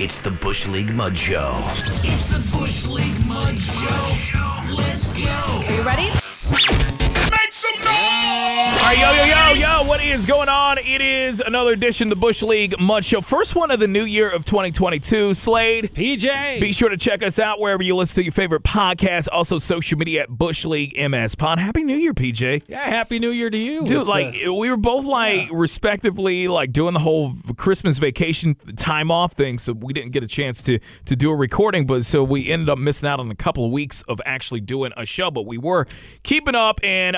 It's the Bush League Mud Show. It's the Bush League Mud Show. Let's go. Are you ready? Make some noise! All right, yo, what is going on? It is another edition of the Bush League Mud Show. First one of the new year of 2022. Slade PJ. Be sure to check us out wherever you listen to your favorite podcast. Also, social media at Bush League MS Pod. Happy New Year, PJ. Yeah, Happy New Year to you. Dude, we were both respectively, doing the whole Christmas vacation time off thing, so we didn't get a chance to do a recording, but so we ended up missing out on a couple of weeks of actually doing a show, but we were keeping up, and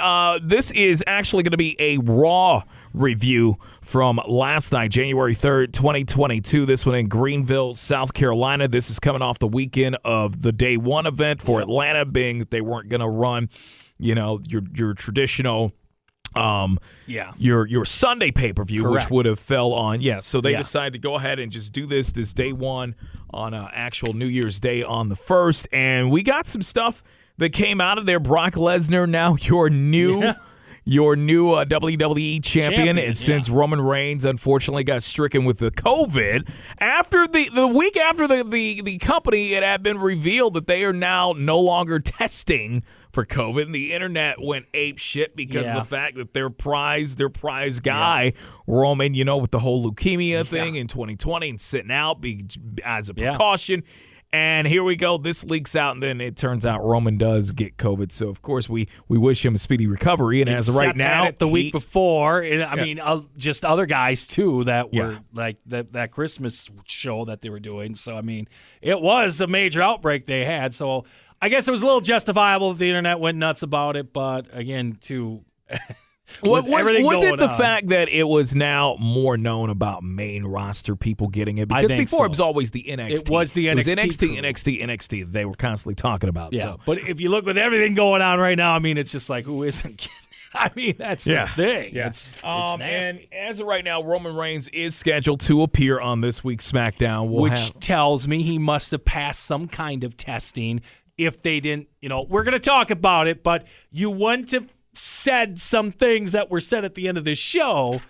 this is actually going to be a Raw review from last night, January 3rd, 2022. This one in Greenville, South Carolina. This is coming off the weekend of the Day 1 event for Atlanta, being that they weren't going to run, your traditional your Sunday pay-per-view, which would have fell on, so they decided to go ahead and just do this Day 1 on actual New Year's Day on the 1st, and we got some stuff that came out of there. Brock Lesnar, now your new WWE champion, and since Roman Reigns unfortunately got stricken with the COVID, after the week after the company, it had been revealed that they are now no longer testing for COVID, and the internet went ape shit because of the fact that their prize guy, Roman, with the whole leukemia thing in 2020 and sitting out as a precaution. And here we go. This leaks out, and then it turns out Roman does get COVID. So, of course, we wish him a speedy recovery. And as of right now, the week before, and I mean, just other guys too that were like that Christmas show that they were doing. So, I mean, it was a major outbreak they had. So, I guess it was a little justifiable that the internet went nuts about it. But again, was it the fact that it was now more known about main roster people getting it? Because before it was always the NXT. It was the NXT. It was NXT. They were constantly talking about. Yeah, so. But if you look with everything going on right now, I mean, it's just like, who isn't kidding? I mean, that's the thing. Yeah. It's nasty. And as of right now, Roman Reigns is scheduled to appear on this week's SmackDown. Which tells me he must have passed some kind of testing. If they didn't, we're going to talk about it, but you wouldn't have said some things that were said at the end of this show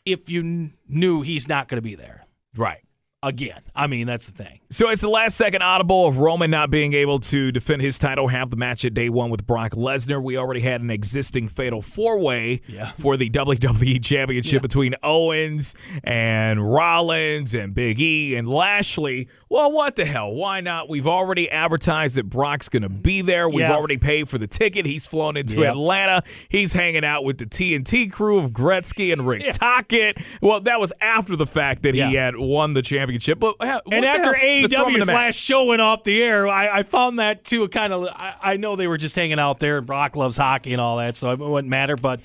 if you knew he's not going to be there. Right. Again. I mean, that's the thing. So it's the last second audible of Roman not being able to defend his title, have the match at Day 1 with Brock Lesnar. We already had an existing fatal four-way for the WWE Championship between Owens and Rollins and Big E and Lashley. Well, what the hell? Why not? We've already advertised that Brock's going to be there. We've already paid for the ticket. He's flown into Atlanta. He's hanging out with the TNT crew of Gretzky and Rick Tocchet. Well, that was after the fact that he had won the championship. But and after AEW's last show went off the air, I found that too kind of. I know they were just hanging out there, and Brock loves hockey and all that, so it wouldn't matter. But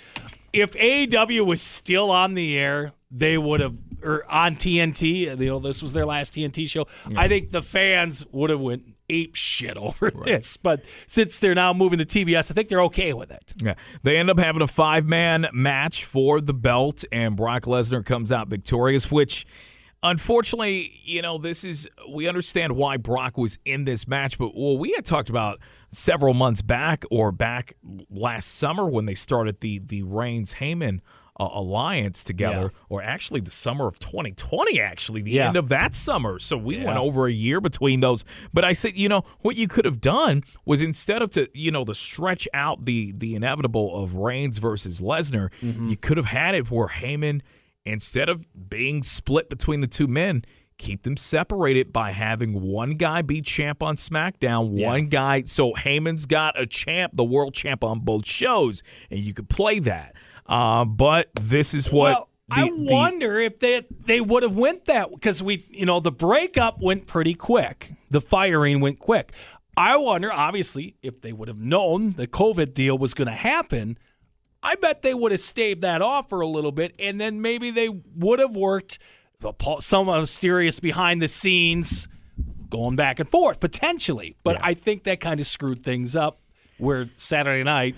if AEW was still on the air, they would have, or on TNT. This was their last TNT show. Yeah. I think the fans would have went ape shit over this. But since they're now moving to TBS, I think they're okay with it. Yeah, they end up having a 5-man match for the belt, and Brock Lesnar comes out victorious, which. Unfortunately, we understand why Brock was in this match, but we had talked about several months back or back last summer when they started the Reigns-Heyman alliance together, or actually the summer of 2020, the end of that summer. So we went over a year between those. But I said, what you could have done was instead of to stretch out the inevitable of Reigns versus Lesnar, you could have had it where Heyman, instead of being split between the two men, keep them separated by having one guy be champ on SmackDown, one guy. So Heyman's got a champ, the world champ on both shows, and you could play that. But this is what I wonder if they would have went that, because the breakup went pretty quick. The firing went quick. I wonder, obviously, if they would have known the COVID deal was going to happen, I bet they would have staved that off for a little bit, and then maybe they would have worked some mysterious behind the scenes going back and forth, potentially. But I think that kind of screwed things up, where Saturday night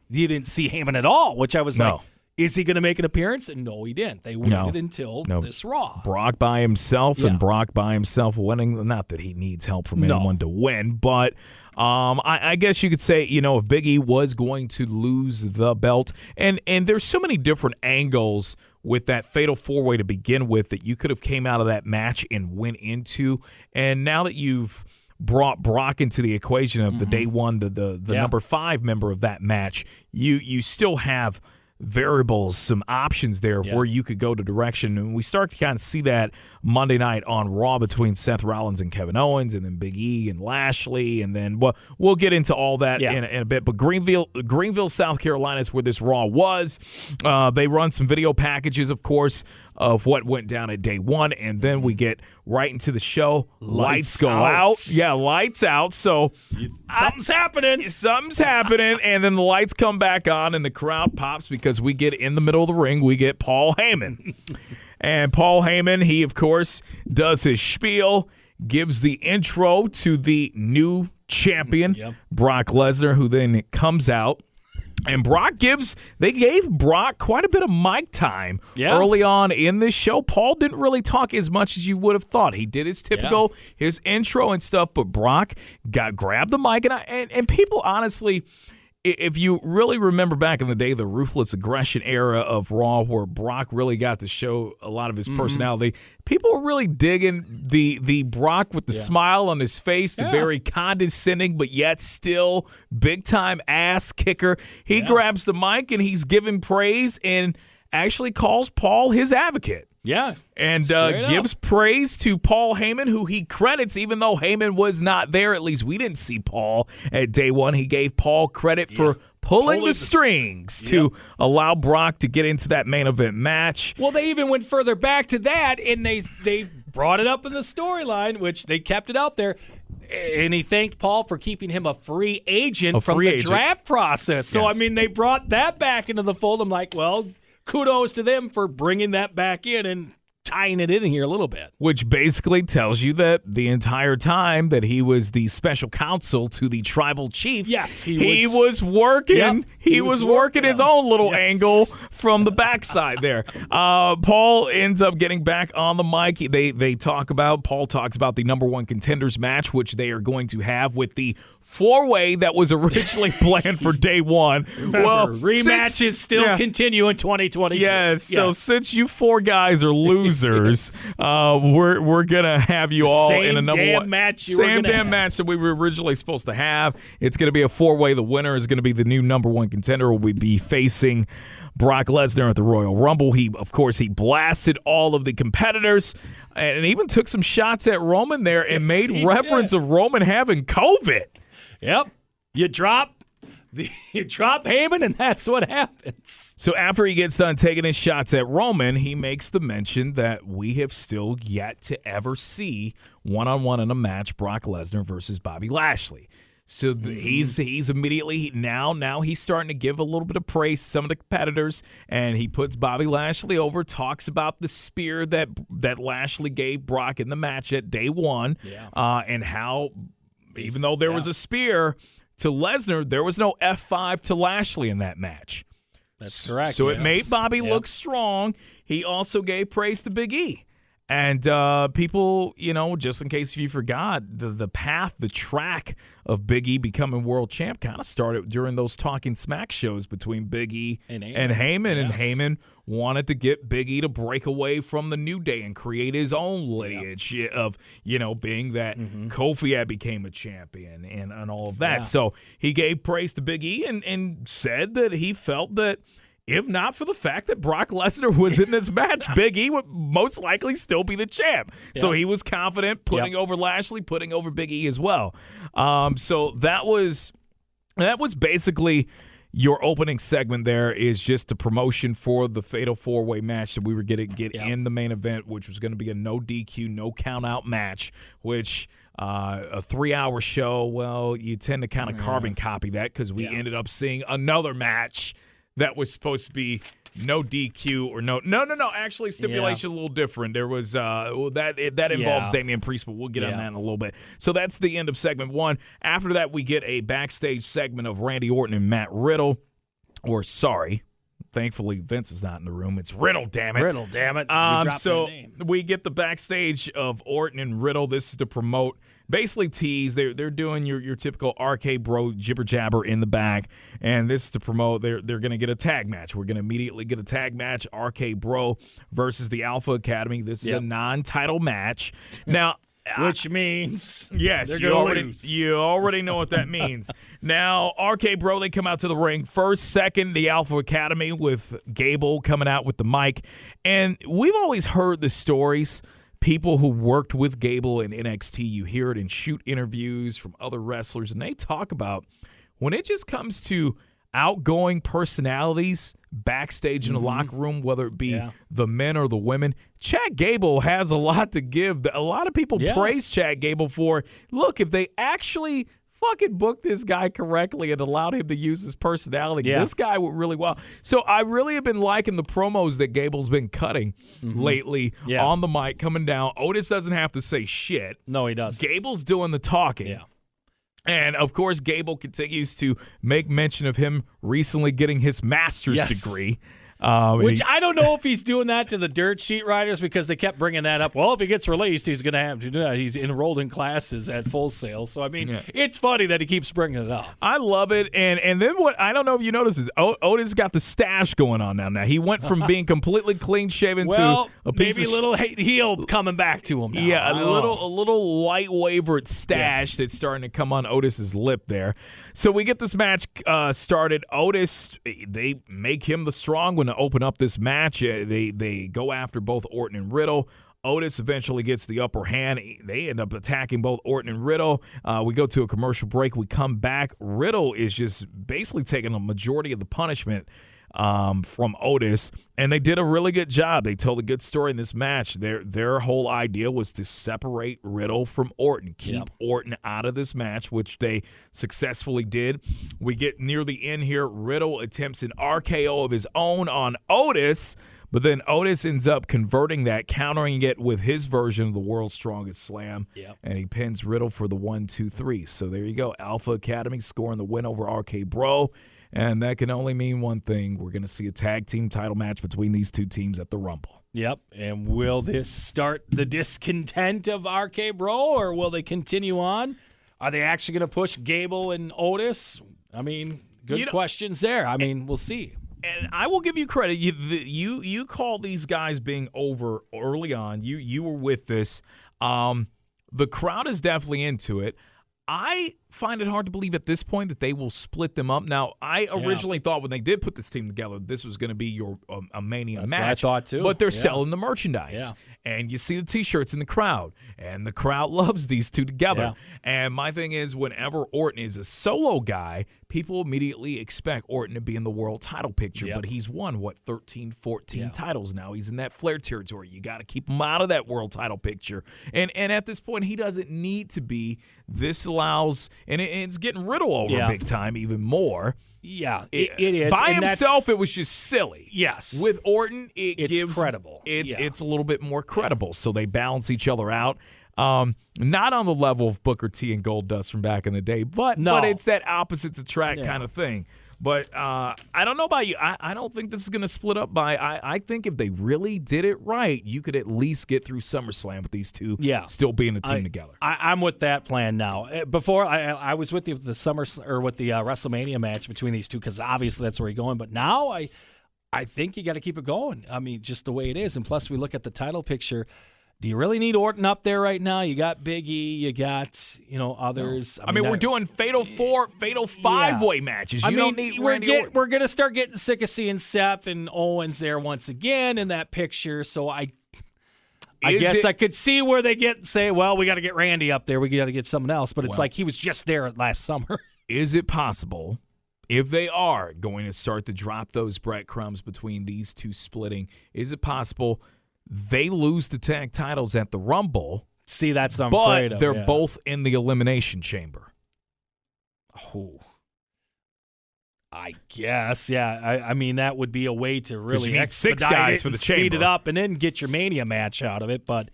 you didn't see Heyman at all, which I was like, is he going to make an appearance? And no, he didn't. They waited until this Raw. Brock by himself, and Brock by himself winning. Not that he needs help from anyone to win, but I guess you could say, if Big E was going to lose the belt, and there's so many different angles with that fatal four-way to begin with that you could have came out of that match and went into. And now that you've brought Brock into the equation of the day one, the number 5 member of that match, you still have variables, some options there where you could go to direction. And we start to kind of see that Monday night on Raw between Seth Rollins and Kevin Owens, and then Big E and Lashley, and then we'll get into all that in a bit. But Greenville, South Carolina is where this Raw was. They run some video packages, of course, of what went down at day one, and then we get right into the show. Lights go out. Yeah, lights out. So something's happening. Something's happening, and then the lights come back on, and the crowd pops because we get in the middle of the ring. We get Paul Heyman. And Paul Heyman, he, of course, does his spiel, gives the intro to the new champion, Brock Lesnar, who then comes out. And they gave Brock quite a bit of mic time early on in this show. Paul didn't really talk as much as you would have thought. He did his typical, his intro and stuff, but Brock grabbed the mic. And people, honestly, if you really remember back in the day, the ruthless aggression era of Raw, where Brock really got to show a lot of his personality, people were really digging the Brock with the smile on his face, the very condescending but yet still big-time ass kicker. He grabs the mic and he's giving praise and actually calls Paul his advocate. Yeah. And gives praise to Paul Heyman, who he credits, even though Heyman was not there. At least we didn't see Paul at day one. He gave Paul credit for pulling the strings to allow Brock to get into that main event match. Well, they even went further back to that, and they brought it up in the storyline, which they kept it out there. And he thanked Paul for keeping him a free agent from the draft process. So, I mean, they brought that back into the fold. I'm like, well, kudos to them for bringing that back in and tying it in here a little bit. Which basically tells you that the entire time that he was the special counsel to the tribal chief, he was working. Yep, he was working his own little angle from the backside there. Paul ends up getting back on the mic. Paul talks about the number one contenders match, which they are going to have with the four-way that was originally planned for day one. Well, rematches still continue in 2022. Yes. So since you 4 guys are losers, we're gonna have you all in a number one match. Same damn match that we were originally supposed to have. It's gonna be a 4-way. The winner is gonna be the new number one contender. Will be facing Brock Lesnar at the Royal Rumble. He blasted all of the competitors and even took some shots at Roman there and made reference of Roman having COVID. Yep. You drop Heyman, and that's what happens. So after he gets done taking his shots at Roman, he makes the mention that we have still yet to ever see one-on-one in a match Brock Lesnar versus Bobby Lashley. So he's immediately now he's starting to give a little bit of praise to some of the competitors, and he puts Bobby Lashley over, talks about the spear that Lashley gave Brock in the match at day one, and how even though there was a spear to Lesnar, there was no F5 to Lashley in that match. That's correct. So it made Bobby look strong. He also gave praise to Big E. And people, just in case if you forgot, the path, the track of Big E becoming world champ kind of started during those Talking Smack shows between Big E and Heyman. Yes. And Heyman wanted to get Big E to break away from the New Day and create his own lineage of, being that Kofi had became a champion and all of that. Yeah. So he gave praise to Big E and said that he felt that if not for the fact that Brock Lesnar was in this match, Big E would most likely still be the champ. Yep. So he was confident putting over Lashley, putting over Big E as well. So that was basically your opening segment there, is just the promotion for the Fatal 4-Way match that we were going to get in the main event, which was going to be a no DQ, no count-out match, which a 3-hour show, well, you tend to kind of carbon copy that because we ended up seeing another match that was supposed to be no DQ or no. Actually, stipulation a little different. There was that involves Damian Priest, but we'll get on that in a little bit. So that's the end of segment 1. After that, we get a backstage segment of Randy Orton and Matt Riddle. Thankfully, Vince is not in the room. It's Riddle, damn it. Riddle, damn it. We get the backstage of Orton and Riddle. This is to promote, basically tease. They're doing your typical RK Bro jibber jabber in the back, and this is to promote. They're going to get a tag match. We're going to immediately get a tag match. RK Bro versus the Alpha Academy. This is a non-title match. Now. Which means yes, they're you going to lose. You already know what that means. Now, RK Bro, they come out to the ring. First, second, the Alpha Academy with Gable coming out with the mic. And we've always heard the stories, people who worked with Gable in NXT. You hear it in shoot interviews from other wrestlers, and they talk about when it just comes to outgoing personalities backstage in the locker room, whether it be the men or the women. Chad Gable has a lot to give. A lot of people praise Chad Gable for, look, if they actually fucking booked this guy correctly and allowed him to use his personality, this guy would really well. So I really have been liking the promos that Gable's been cutting lately on the mic, coming down. Otis doesn't have to say shit. No, he doesn't. Gable's doing the talking. Yeah. And, of course, Gable continues to make mention of him recently getting his master's degree. Which I don't know if he's doing that to the dirt sheet writers because they kept bringing that up. Well, if he gets released, he's going to have to do that. He's enrolled in classes at Full Sail. So, I mean, it's funny that he keeps bringing it up. I love it. And then what I don't know if you notice is Otis got the stash going on now. He went from being completely clean-shaven to a piece maybe of a little heel coming back to him now. Yeah, a little light wavered stash that's starting to come on Otis's lip there. So we get this match started. Otis, they make him the strong one to open up this match. They go after both Orton and Riddle. Otis eventually gets the upper hand. They end up attacking both Orton and Riddle. We go to a commercial break. We come back. Riddle is just basically taking a majority of the punishment from Otis, and they did a really good job. They told a good story in this match. Their whole idea was to separate Riddle from Orton, keep Orton out of this match, which they successfully did. We get near the end here. Riddle attempts an RKO of his own on Otis, but then Otis ends up converting that, countering it with his version of the World's Strongest Slam, and he pins Riddle for the 1-2-3. So there you go. Alpha Academy scoring the win over RK Bro. And that can only mean one thing. We're going to see a tag team title match between these two teams at the Rumble. Yep. And will this start the discontent of RK Bro, or will they continue on? Are they actually going to push Gable and Otis? I mean, good questions there. I mean, we'll see. And I will give you credit. You call these guys being over early on. You were with this. The crowd is definitely into it. I find it hard to believe at this point that they will split them up. Now, I originally thought when they did put this team together, this was going to be your a Mania match. That's what I thought too. But they're selling the merchandise. And you see the T-shirts in the crowd. And the crowd loves these two together. And my thing is, whenever Orton is a solo guy, people immediately expect Orton to be in the world title picture. But he's won, 13, 14 titles now. He's in that Flair territory. You got to keep him out of that world title picture. And at this point, he doesn't need to be. This allows, and it's getting Riddle over big time even more. Yeah, it is. By himself, it was just silly. Yes. With Orton, it's gives credible. It's a little bit more credible. So they balance each other out. Not on the level of Booker T and Goldust from back in the day, but it's that opposites attract kind of thing. But I don't know about you. I don't think this is going to split up by. I think if they really did it right, you could at least get through SummerSlam with these two still being a team together. I'm with that plan now. Before I was with the WrestleMania match between these two because obviously that's where you're going. But now I think you got to keep it going. I mean, just the way it is. And plus, we look at the title picture. Do you really need Orton up there right now? You got Big E, you got others. I mean, we're doing Fatal 4, Fatal 5-way matches. Don't need Randy Orton. We're going to start getting sick of seeing Seth and Owens there once again in that picture. So I guess I could see where they say, well, we got to get Randy up there. We got to get someone else. But it's like he was just there last summer. Is it possible, if they are going to start to drop those breadcrumbs between these two splitting, is it possible they lose the tag titles at the Rumble? See, that's what I'm afraid of. But they're both in the Elimination Chamber. Oh, I guess, I mean, that would be a way to really expedite 6 guys for the chamber. Speed it up and then get your Mania match out of it. But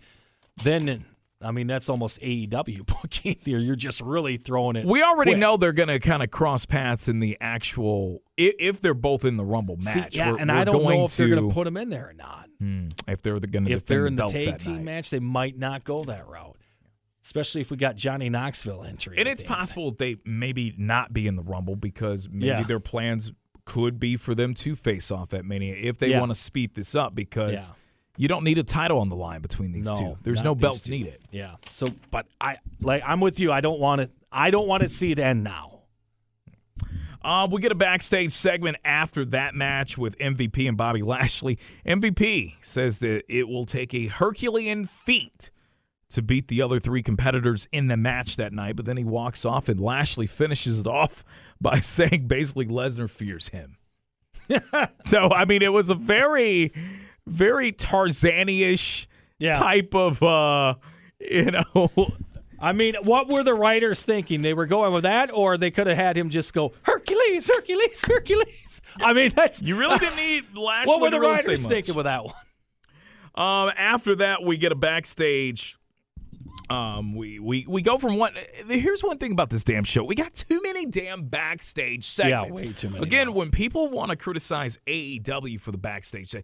then, I mean, that's almost AEW booking here. You're just really throwing it. We already quick. know they're going to kind of cross paths in the actual if they're both in the Rumble match. I don't know if they're going to put them in there or not. If they're going to if they're in the belts tag team match, they might not go that route. Especially if we got Johnny Knoxville entering. And it's possible they maybe not be in the Rumble because maybe their plans could be for them to face off at Mania if they want to speed this up because you don't need a title on the line between these two. There's no belts needed. Yeah. So, but I'm with you. I don't want to see it end now. We get a backstage segment after that match with MVP and Bobby Lashley. MVP says that it will take a Herculean feat to beat the other three competitors in the match that night, but then he walks off and Lashley finishes it off by saying basically Lesnar fears him. So, I mean, it was a very, very Tarzan-ish type of, I mean, what were the writers thinking? They were going with that, or they could have had him just go, Hercules, Hercules, Hercules. I mean, that's... You really didn't need Lashley. What were the really writers thinking with that one? After that, we get a backstage... We go from one. Here's one thing about this damn show: we got too many damn backstage segments. Yeah, way too many. Again, when people want to criticize AEW for the backstage,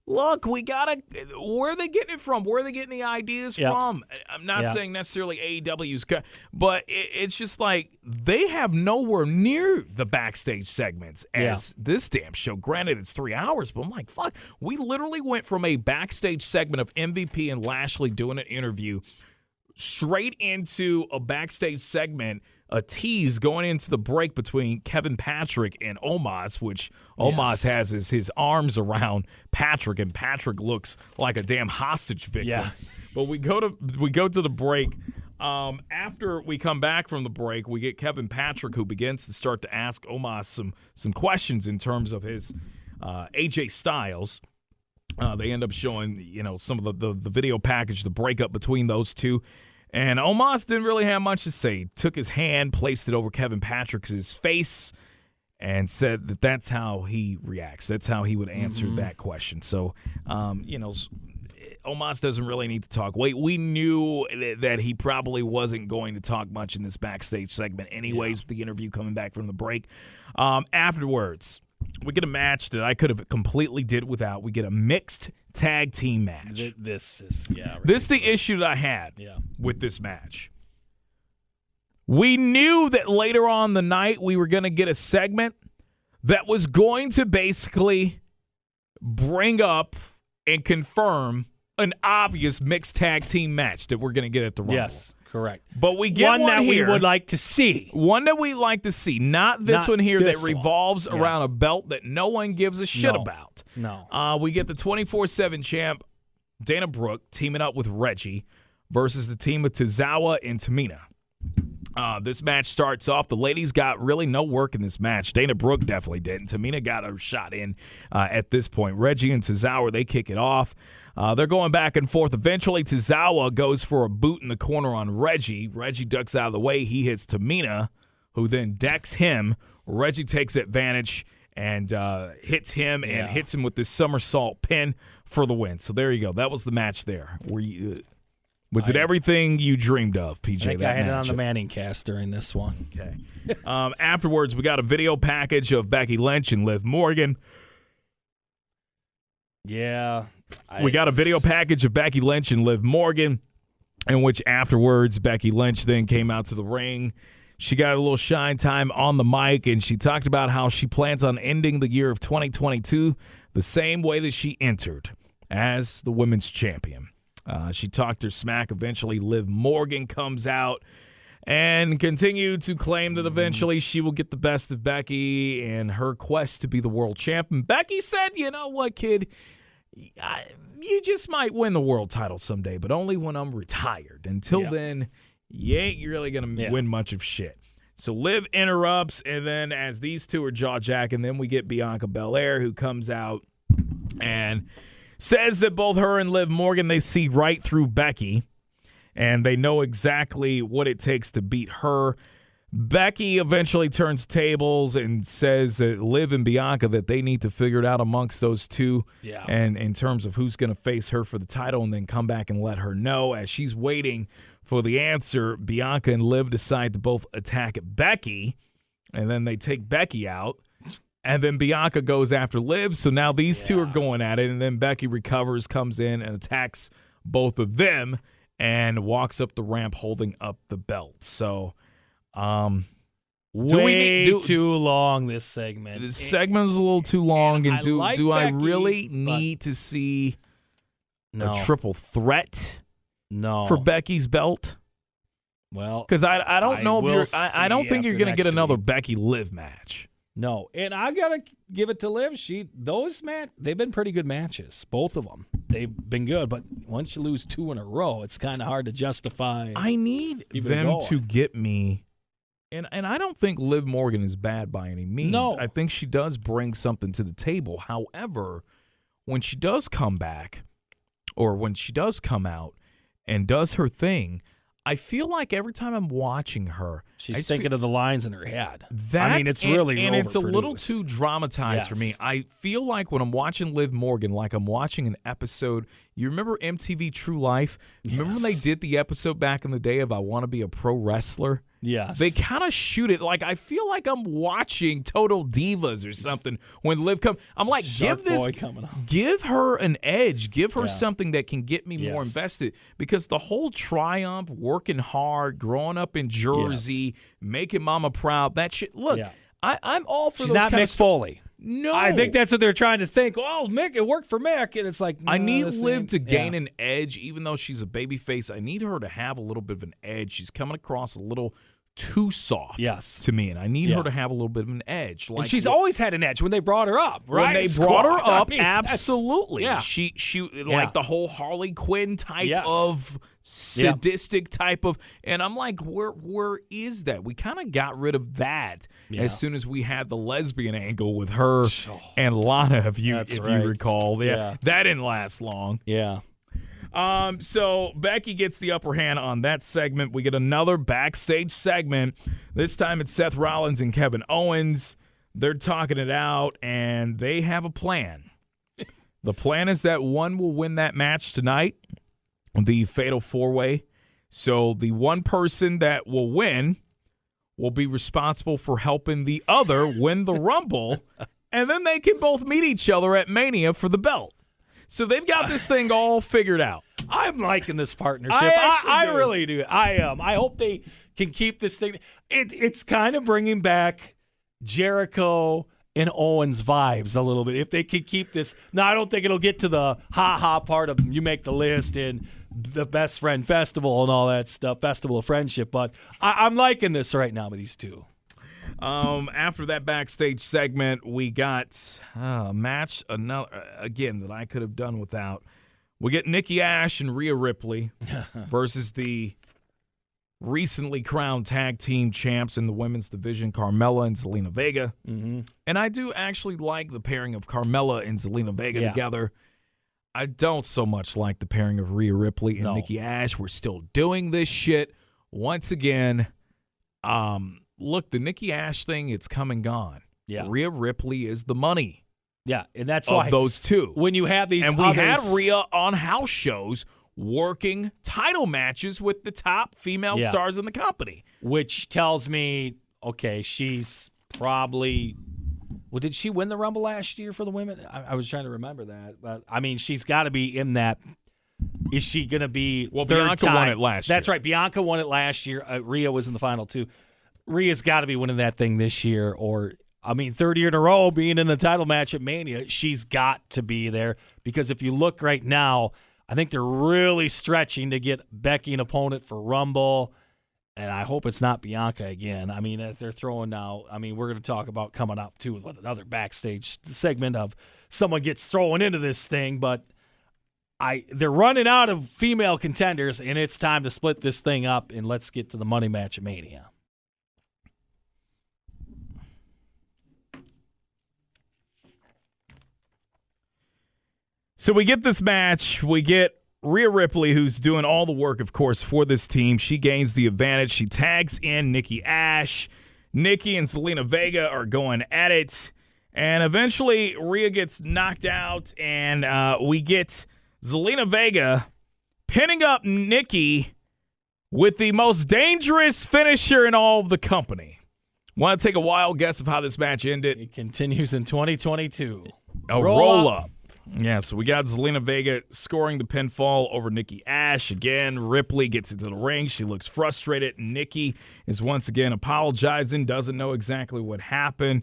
look, we gotta. Where are they getting it from? Where are they getting the ideas from? I'm not saying necessarily AEW's, but it's just like they have nowhere near the backstage segments as this damn show. Granted, it's 3 hours, but I'm like, fuck. We literally went from a backstage segment of MVP and Lashley doing an interview straight into a backstage segment, a tease going into the break between Kevin Patrick and Omos, which Omos has his arms around Patrick, and Patrick looks like a damn hostage victim. Yeah. But we go to the break. After we come back from the break, we get Kevin Patrick, who begins to start to ask Omos some questions in terms of his AJ Styles. They end up showing, some of the video package, the breakup between those two. And Omos didn't really have much to say. He took his hand, placed it over Kevin Patrick's face, and said that that's how he reacts. That's how he would answer that question. So, Omos doesn't really need to talk. We knew that he probably wasn't going to talk much in this backstage segment anyways, with the interview coming back from the break. Afterwards, we get a match that I could have completely did without. We get a mixed tag team match. This is the issue that I had with this match. We knew that later on the night we were going to get a segment that was going to basically bring up and confirm an obvious mixed tag team match that we're going to get at the Rumble. Yes. Correct. But we get one that here, we would like to see. One that we like to see. Not this one here that revolves around a belt that no one gives a shit about. No. We get the 24/7 champ, Dana Brooke, teaming up with Reggie versus the team of Tozawa and Tamina. This match starts off. The ladies got really no work in this match. Dana Brooke definitely didn't. Tamina got her shot in at this point. Reggie and Tozawa, they kick it off. They're going back and forth. Eventually, Tozawa goes for a boot in the corner on Reggie. Reggie ducks out of the way. He hits Tamina, who then decks him. Reggie takes advantage and hits him and hits him with this somersault pin for the win. So there you go. That was the match there. Was it everything you dreamed of, PJ? I think I had it on the Manning cast during this one. Okay. Afterwards, we got a video package of Becky Lynch and Liv Morgan. Yeah. We got a video package of Becky Lynch and Liv Morgan, in which afterwards Becky Lynch then came out to the ring. She got a little shine time on the mic, and she talked about how she plans on ending the year of 2022 the same way that she entered, as the women's champion. She talked her smack. Eventually, Liv Morgan comes out and continued to claim that eventually she will get the best of Becky in her quest to be the world champion. Becky said, you know what, kid? You just might win the world title someday, but only when I'm retired. Until then, you ain't really going to win much of shit. So Liv interrupts, and then as these two are jaw-jacking, then we get Bianca Belair, who comes out and says that both her and Liv Morgan, they see right through Becky, and they know exactly what it takes to beat her. Becky eventually turns tables and says that Liv and Bianca, that they need to figure it out amongst those two, and in terms of who's going to face her for the title, and then come back and let her know as she's waiting for the answer. Bianca and Liv decide to both attack Becky, and then they take Becky out. And then Bianca goes after Liv, so now these two are going at it, and then Becky recovers, comes in, and attacks both of them, and walks up the ramp holding up the belt. So, too long, this segment. This segment is a little too long, and do I really need to see a triple threat for Becky's belt? Well, because I don't know if I don't think you're going to get another Becky Liv match. No, and I gotta give it to Liv. They've been pretty good matches, both of them. They've been good, but once you lose 2 in a row, it's kind of hard to justify. I need them to get me, and I don't think Liv Morgan is bad by any means. No, I think she does bring something to the table. However, when she does come back, or when she does come out and does her thing, I feel like every time I'm watching her, she's thinking of the lines in her head. It's it's a little too dramatized for me. I feel like when I'm watching Liv Morgan, like I'm watching an episode. You remember MTV True Life? Remember when they did the episode back in the day of I Want to Be a Pro Wrestler? Yes. They kind of shoot it like I feel like I'm watching Total Divas or something when Liv comes. I'm like, give her an edge. Give her something that can get me more invested, because the whole triumph, working hard, growing up in Jersey, making mama proud, that shit. Look, I'm all for She's those not kind Mick of Foley. No. I think that's what they're trying to think. Oh, Mick, it worked for Mick. And it's like, no, I need Liv to gain an edge, even though she's a babyface. I need her to have a little bit of an edge. She's coming across a little too soft to me, and I need her to have a little bit of an edge. Like, and she's always had an edge when they brought her up, right? When they brought her up, absolutely. Yeah. She like the whole Harley Quinn type of sadistic type of, and I'm like, where is that? We kind of got rid of that as soon as we had the lesbian angle with her and Lana, if you recall. That didn't last long. Yeah. So Becky gets the upper hand on that segment. We get another backstage segment. This time it's Seth Rollins and Kevin Owens. They're talking it out, and they have a plan. The plan is that one will win that match tonight, the Fatal 4-Way. So the one person that will win will be responsible for helping the other win the Rumble, and then they can both meet each other at Mania for the belt. So they've got this thing all figured out. I'm liking this partnership. I really do. I am. I hope they can keep this thing. It's kind of bringing back Jericho and Owens vibes a little bit. If they can keep this. Now, I don't think it'll get to the ha-ha part of you make the list and the Best Friend Festival and all that stuff, Festival of Friendship. But I'm liking this right now with these two. After that backstage segment, we got a match again that I could have done without. We get Nikki A.S.H. and Rhea Ripley versus the recently crowned tag team champs in the women's division, Carmella and Zelina Vega. Mm-hmm. And I do actually like the pairing of Carmella and Zelina Vega together. I don't so much like the pairing of Rhea Ripley and Nikki A.S.H. We're still doing this shit once again. Look, the Nikki A.S.H. thing, it's come and gone. Yeah. Rhea Ripley is the money. Yeah, and that's why those two. When you have these, and we had Rhea on house shows working title matches with the top female stars in the company, which tells me, okay, she's probably. Well, did she win the Rumble last year for the women? I was trying to remember that, but I mean, she's got to be in that. Is she going to be? Well, third Bianca time? Won it last year. That's right. Bianca won it last year. Rhea was in the final two. Rhea's got to be winning that thing this year, or. I mean, third year in a row being in a title match at Mania, she's got to be there because if you look right now, I think they're really stretching to get Becky an opponent for Rumble, and I hope it's not Bianca again. I mean, if they're throwing now, I mean, we're going to talk about coming up, too, with another backstage segment of someone gets thrown into this thing, but they're running out of female contenders, and it's time to split this thing up, and let's get to the money match at Mania. So we get this match. We get Rhea Ripley, who's doing all the work, of course, for this team. She gains the advantage. She tags in Nikki A.S.H. Nikki and Zelina Vega are going at it. And eventually, Rhea gets knocked out, and we get Zelina Vega pinning up Nikki with the most dangerous finisher in all of the company. Want to take a wild guess of how this match ended? It continues in 2022. A roll up. Yeah, so we got Zelina Vega scoring the pinfall over Nikki A.S.H. Again, Ripley gets into the ring. She looks frustrated. Nikki is once again apologizing, doesn't know exactly what happened.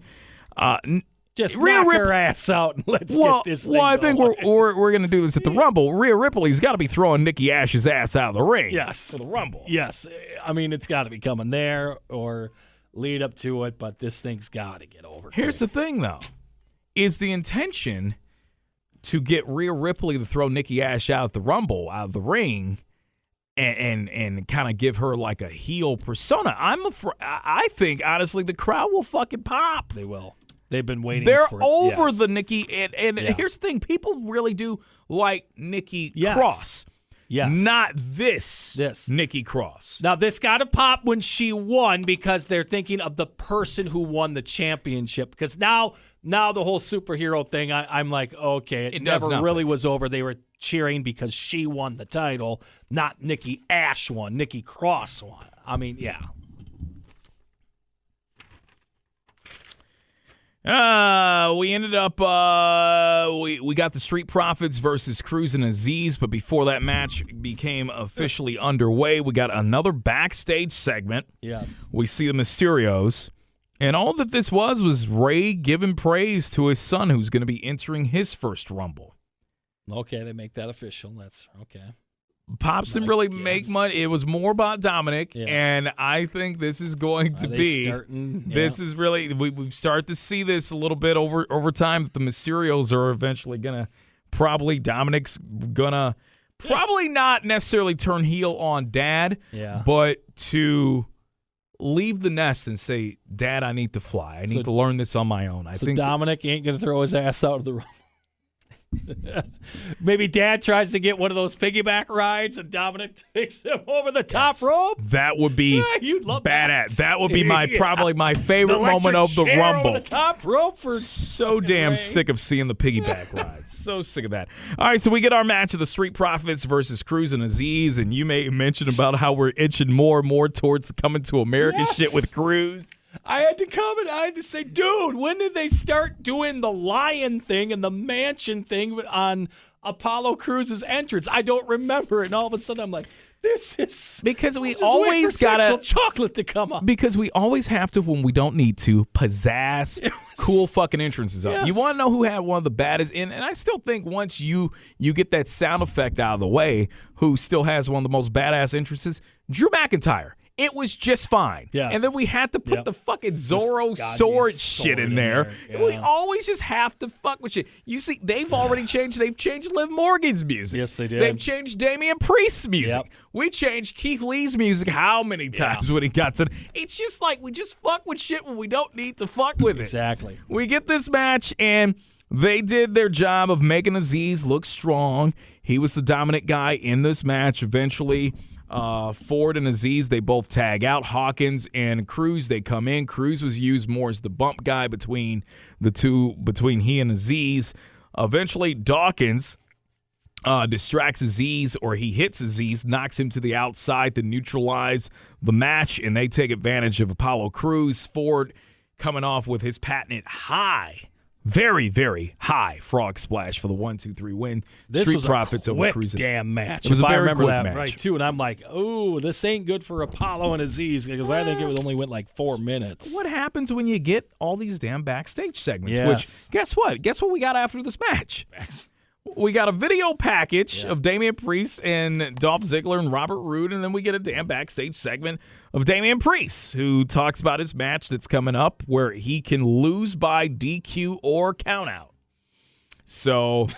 Just knock her ass out and let's get this thing I think going. we're going to do this at the Rumble. Rhea Ripley's got to be throwing Nikki A.S.H.'s ass out of the ring. Yes. For the Rumble. Yes. I mean, it's got to be coming there or lead up to it, but this thing's got to get over. Here's the thing, though. Is the intention to get Rhea Ripley to throw Nikki A.S.H. out of the Rumble, out of the ring, and kind of give her like a heel persona? I think, honestly, the crowd will fucking pop. They will. They've been waiting They're for it. over Yes. the Nikki. And here's the thing. People really do like Nikki Cross. Yes. Not this Nikki Cross. Now, this got to pop when she won because they're thinking of the person who won the championship. Because now the whole superhero thing, I'm like, okay, it never really was over. They were cheering because she won the title, not Nikki A.S.H. won. Nikki Cross won. I mean, yeah. We ended up we got the Street Profits versus Cruz and Azeez, but before that match became officially underway, we got another backstage segment. Yes. We see the Mysterios, and all that this was Ray giving praise to his son who's going to be entering his first Rumble. Okay, they make that official. That's okay. Pops didn't really make money. It was more about Dominic, and I think this is going to be. This is really we start to see this a little bit over time. That the Mysterios are eventually gonna Dominic's gonna probably not necessarily turn heel on Dad, but to leave the nest and say, "Dad, I need to fly. I need to learn this on my own." I think Dominic ain't gonna throw his ass out of the room. Maybe Dad tries to get one of those piggyback rides and Dominic takes him over the top rope. That would be you'd love badass. That would be probably my favorite moment of the Rumble. Over the top rope for so damn sick of seeing the piggyback rides. So sick of that. All right, so we get our match of the Street Profits versus Cruz and Azeez, and you may mention about how we're inching more and more towards coming to America shit with Cruz. I had to comment. I had to say, dude, when did they start doing the lion thing and the mansion thing on Apollo Crews' entrance? I don't remember it. And all of a sudden, I'm like, this is because we always got chocolate to come up. Because we always have to, when we don't need to, pizzazz cool fucking entrances up. Yes. You want to know who had one of the baddest? And I still think once you get that sound effect out of the way, who still has one of the most badass entrances? Drew McIntyre. It was just fine. Yeah. And then we had to put the fucking Zorro sword shit in there. Yeah. We always just have to fuck with shit. You see, they've already changed. They've changed Liv Morgan's music. Yes, they did. They've changed Damian Priest's music. Yep. We changed Keith Lee's music how many times when he got to it's just like we just fuck with shit when we don't need to fuck with it. Exactly. We get this match, and they did their job of making Azeez look strong. He was the dominant guy in this match. Eventually, Ford and Azeez, they both tag out. Hawkins and Cruz, they come in. Cruz was used more as the bump guy between the two, between he and Azeez. Eventually, Dawkins distracts Azeez, or he hits Azeez, knocks him to the outside to neutralize the match, and they take advantage of Apollo Crews. Ford coming off with his patented high, very, very high frog splash for the 1-2-3 win. This Street was Profits a over quick Cruz. damn match. It was if a very I remember quick that match. right too, and I'm like, oh, this ain't good for Apollo and Azeez because I think it only went like 4 minutes. What happens when you get all these damn backstage segments? Yes. Which, guess what? Guess what we got after this match? We got a video package of Damian Priest and Dolph Ziggler and Robert Roode, and then we get a damn backstage segment of Damian Priest, who talks about his match that's coming up where he can lose by DQ or countout. So,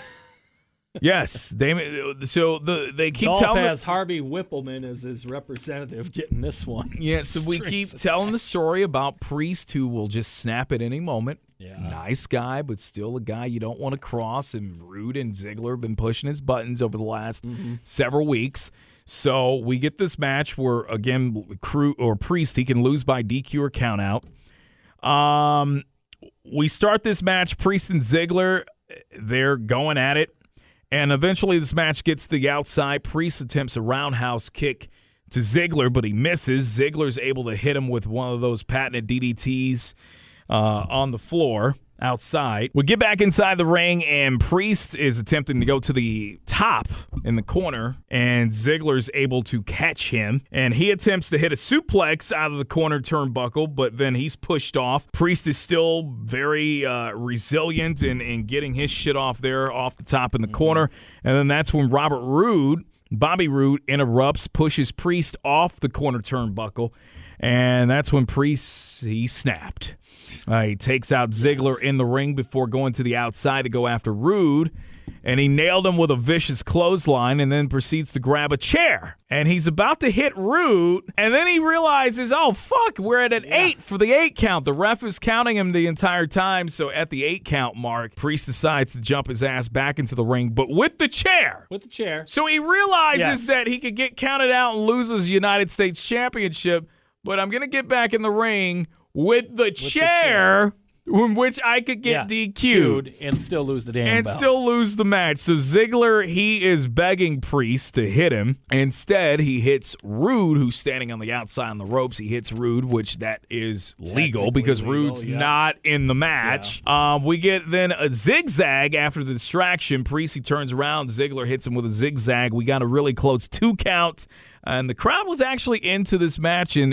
yes, Damian. So they keep Dolph telling has Harvey Whippleman as his representative getting this one. Yeah, so we keep telling the story about Priest, who will just snap at any moment. Yeah. Nice guy, but still a guy you don't want to cross. And Roode and Ziggler have been pushing his buttons over the last several weeks. So we get this match where, again, Priest, he can lose by DQ or countout. We start this match, Priest and Ziggler, they're going at it. And eventually this match gets to the outside. Priest attempts a roundhouse kick to Ziggler, but he misses. Ziggler's able to hit him with one of those patented DDTs on the floor outside. We get back inside the ring, and Priest is attempting to go to the top in the corner, and Ziggler's able to catch him, and he attempts to hit a suplex out of the corner turnbuckle, but then he's pushed off. Priest is still very resilient in getting his shit off there, off the top in the corner, and then that's when Bobby Roode interrupts, pushes Priest off the corner turnbuckle, and that's when Priest, he snapped. He takes out Ziggler in the ring before going to the outside to go after Roode, and he nailed him with a vicious clothesline and then proceeds to grab a chair. And he's about to hit Roode, and then he realizes, oh, fuck, we're at an 8 for the 8 count. The ref is counting him the entire time, so at the 8 count mark, Priest decides to jump his ass back into the ring, but with the chair. With the chair. So he realizes that he could get counted out and lose his United States Championship, but I'm going to get back in the ring with the chair, in which I could get DQ'd. And still lose the damn belt. And still lose the match. So Ziggler, he is begging Priest to hit him. Instead, he hits Roode, who's standing on the outside on the ropes. He hits Roode, which that is legal because Roode's not in the match. Yeah. We get then a zigzag after the distraction. Priest, he turns around. Ziggler hits him with a zigzag. We got a really close 2 count. And the crowd was actually into this match, and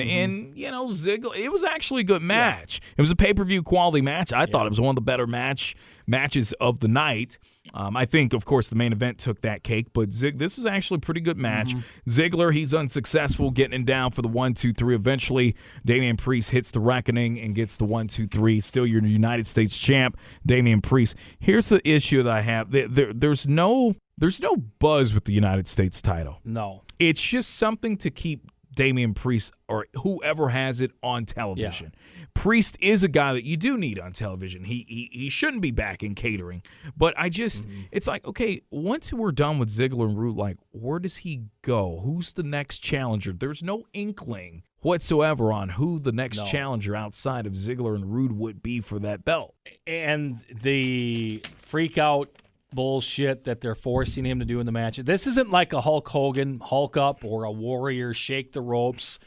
you know, Ziggler, it was actually a good match. Yeah. It was a pay-per-view quality match. I thought it was one of the better matches of the night. I think, of course, the main event took that cake, but this was actually a pretty good match. Ziggler, he's unsuccessful getting him down for the 1-2-3. Eventually, Damian Priest hits the reckoning and gets the 1-2-3. Still your United States champ, Damian Priest. Here's the issue that I have. There's no buzz with the United States title. No. It's just something to keep Damian Priest or whoever has it on television. Yeah. Priest is a guy that you do need on television. He shouldn't be back in catering. But I just, it's like, okay, once we're done with Ziggler and Roode, like, where does he go? Who's the next challenger? There's no inkling whatsoever on who the next challenger outside of Ziggler and Roode would be for that belt. And the freak out bullshit that they're forcing him to do in the match. This isn't like a Hulk Hogan Hulk up or a Warrior shake the ropes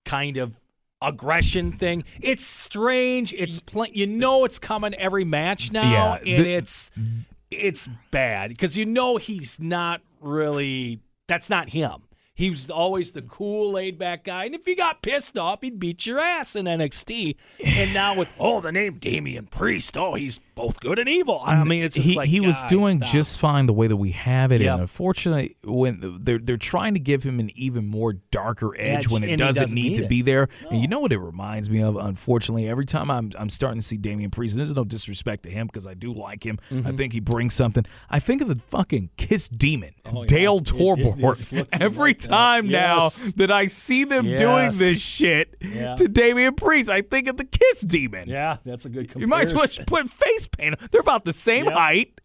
kind of aggression thing. It's strange. It's it's coming every match now, and it's bad because he's not really. That's not him. He was always the cool, laid-back guy. And if you got pissed off, he'd beat your ass in NXT. And now with, the name Damian Priest, he's both good and evil. I mean, it's just he was doing just fine the way that we have it. Yep. And unfortunately, when they're trying to give him an even more darker edge when it doesn't need to be there. No. And you know what it reminds me of, unfortunately? Every time I'm starting to see Damian Priest, and there's no disrespect to him because I do like him. I think he brings something. I think of the fucking Kiss Demon, Dale Torborg. Every time now that I see them doing this shit to Damian Priest, I think of the Kiss Demon. Yeah, that's a good comparison. You might as well put face paint. They're about the same height.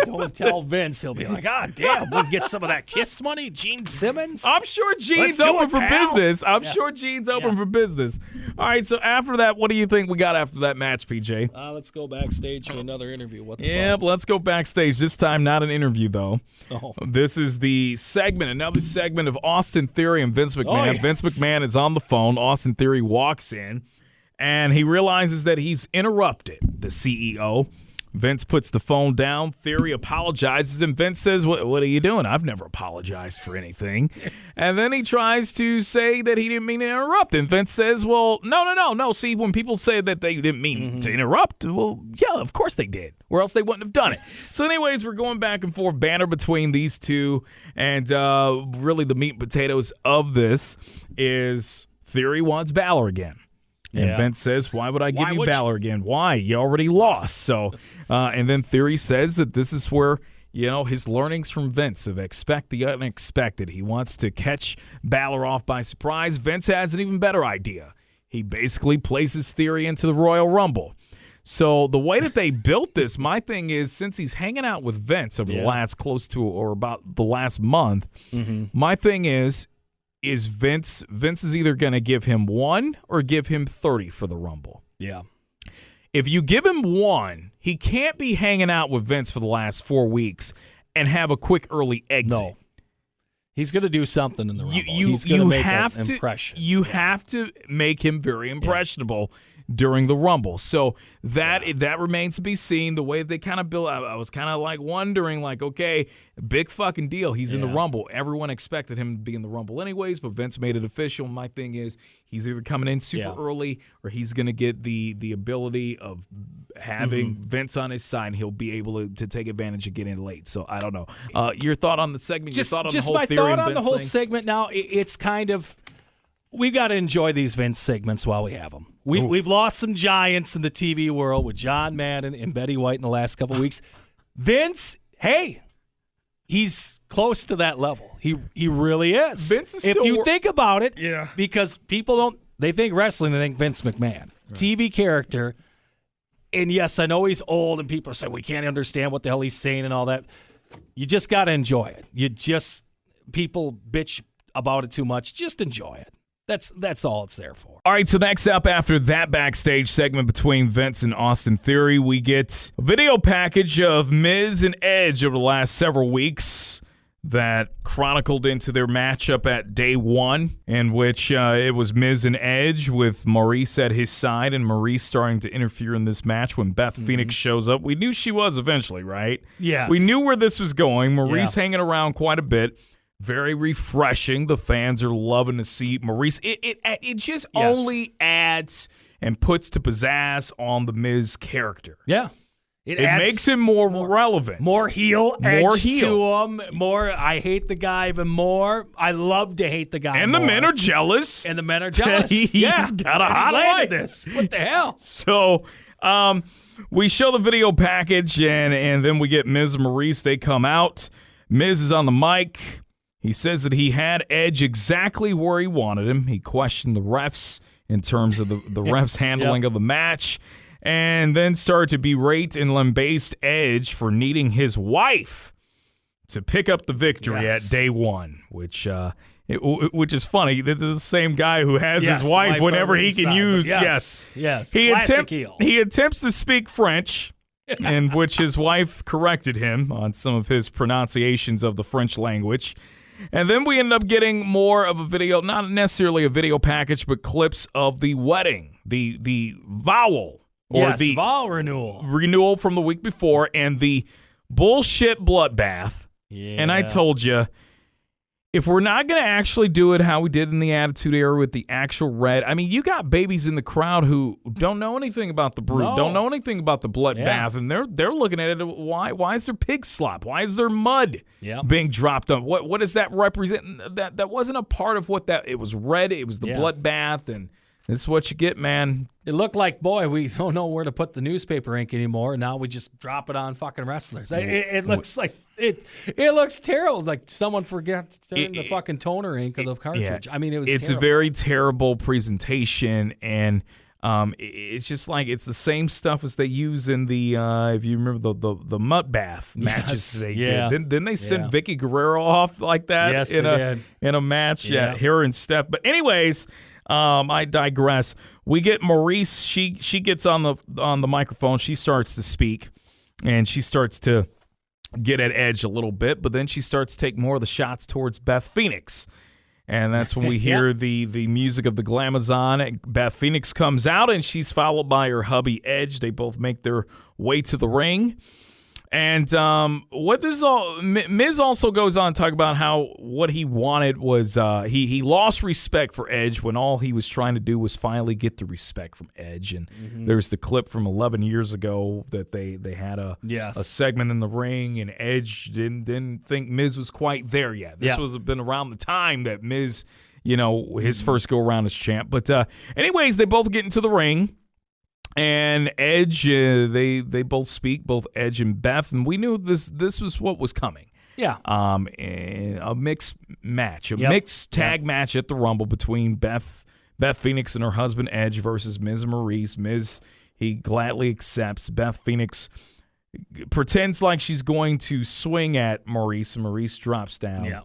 Don't tell Vince. He'll be like, damn, we'll get some of that Kiss money. Gene Simmons? I'm sure Gene's open for business. I'm sure Gene's open for business. All right, so after that, what do you think we got after that match, PJ? Let's go backstage to another interview. What the fuck? Let's go backstage. This time, not an interview, though. This is the another segment of Austin Theory and Vince McMahon. Vince McMahon is on the phone. Austin Theory walks in, and he realizes that he's interrupted the CEO. Vince puts the phone down. Theory apologizes, and Vince says, what are you doing? I've never apologized for anything. And then he tries to say that he didn't mean to interrupt. And Vince says, well, no. See, when people say that they didn't mean to interrupt, well, yeah, of course they did, or else they wouldn't have done it. So anyways, we're going back and forth, banter between these two. And really the meat and potatoes of this is Theory wants Balor again. And Vince says, why would I give you Balor again? Why? You already lost. So, and then Theory says that this is where, his learnings from Vince of expect the unexpected. He wants to catch Balor off by surprise. Vince has an even better idea. He basically places Theory into the Royal Rumble. So the way that they built this, my thing is, since he's hanging out with Vince over the last about the last month, my thing is Vince is either going to give him 1 or give him 30 for the Rumble. Yeah. If you give him 1, he can't be hanging out with Vince for the last 4 weeks and have a quick early exit. No. He's going to do something in the Rumble. You have to impression. You have to make him very impressionable during the Rumble. So that remains to be seen. The way they kind of build, I was kind of like wondering, like, okay, big fucking deal. He's in the Rumble. Everyone expected him to be in the Rumble anyways, but Vince made it official. My thing is, he's either coming in super early or he's going to get the ability of having Vince on his side. He'll be able to take advantage of getting in late. So I don't know. Your thought on the segment? Your thought on the whole theory? Just my thought on the whole thing? segment. Now it's kind of. We've got to enjoy these Vince segments while we have them. We've lost some giants in the TV world with John Madden and Betty White in the last couple of weeks. Vince, hey, he's close to that level. He really is. Vince is if still you think about it, Yeah. because people they think wrestling, they think Vince McMahon. Right. TV character. And yes, I know he's old and people are saying we can't understand what the hell he's saying and all that. You just got to enjoy it. People bitch about it too much. Just enjoy it. That's all it's there for. All right, so next up after that backstage segment between Vince and Austin Theory, we get a video package of Miz and Edge over the last several weeks that chronicled into their matchup at day one, in which it was Miz and Edge with Maurice at his side, and Maurice starting to interfere in this match when Beth Phoenix shows up. We knew she was eventually, right? Yes. We knew where this was going. Maurice hanging around quite a bit. Very refreshing. The fans are loving to see Maurice. It just only adds and puts to pizzazz on the Miz character. Yeah. It makes him more relevant. More heel edge heel. to him. More, I hate the guy even more. I love to hate the guy and more. the men are jealous. And the men are jealous. He's got a hot light. This. What the hell? So we show the video package, and then we get Miz and Maurice. They come out. Miz is on the mic. He says that he had Edge exactly where he wanted him. He questioned the refs in terms of the refs' handling of the match, and then started to berate and lambaste Edge for needing his wife to pick up the victory at day one, which is funny. This is the same guy who has his wife whenever he can use. Yes. He attempts to speak French. In which his wife corrected him on some of his pronunciations of the French language. And then we end up getting more of a video, not necessarily a video package, but clips of the wedding, the vowel, or the vow renewal from the week before, and the bullshit bloodbath. Yeah. And I told you, if we're not going to actually do it how we did in the Attitude Era with the actual red, I mean, you got babies in the crowd who don't know anything about the brood, don't know anything about the bloodbath, and they're looking at it. Why is there pig slop? Why is there mud being dropped on? What does that represent? That wasn't a part of what that. It was red. It was the bloodbath, and this is what you get, man. It looked like, boy, we don't know where to put the newspaper ink anymore. Now we just drop it on fucking wrestlers. It looks like it looks terrible. It's like someone forgot to turn the fucking toner ink of the cartridge. I mean, it's terrible. A very terrible presentation, and it's just like it's the same stuff as they use in the if you remember the Mutt Bath matches they did. Didn't they send Vicky Guerrero off like that in a match? Yeah, her and Steph. But anyways. I digress. We get Maurice. She gets on the microphone. She starts to speak, and she starts to get at Edge a little bit. But then she starts to take more of the shots towards Beth Phoenix, and that's when we hear the music of the Glamazon. Beth Phoenix comes out, and she's followed by her hubby Edge. They both make their way to the ring. And what this all Miz also goes on to talk about how what he wanted was he lost respect for Edge when all he was trying to do was finally get the respect from Edge. And there's the clip from 11 years ago that they had a segment in the ring, and Edge didn't think Miz was quite there yet. This was been around the time that Miz, his first go around as champ. But anyways, they both get into the ring. And Edge, they both speak, both Edge and Beth, and we knew this was what was coming. Yeah. A mixed match, mixed tag match at the Rumble between Beth Phoenix and her husband Edge versus Miz and Maurice. Miz, he gladly accepts. Beth Phoenix pretends like she's going to swing at Maurice, and Maurice drops down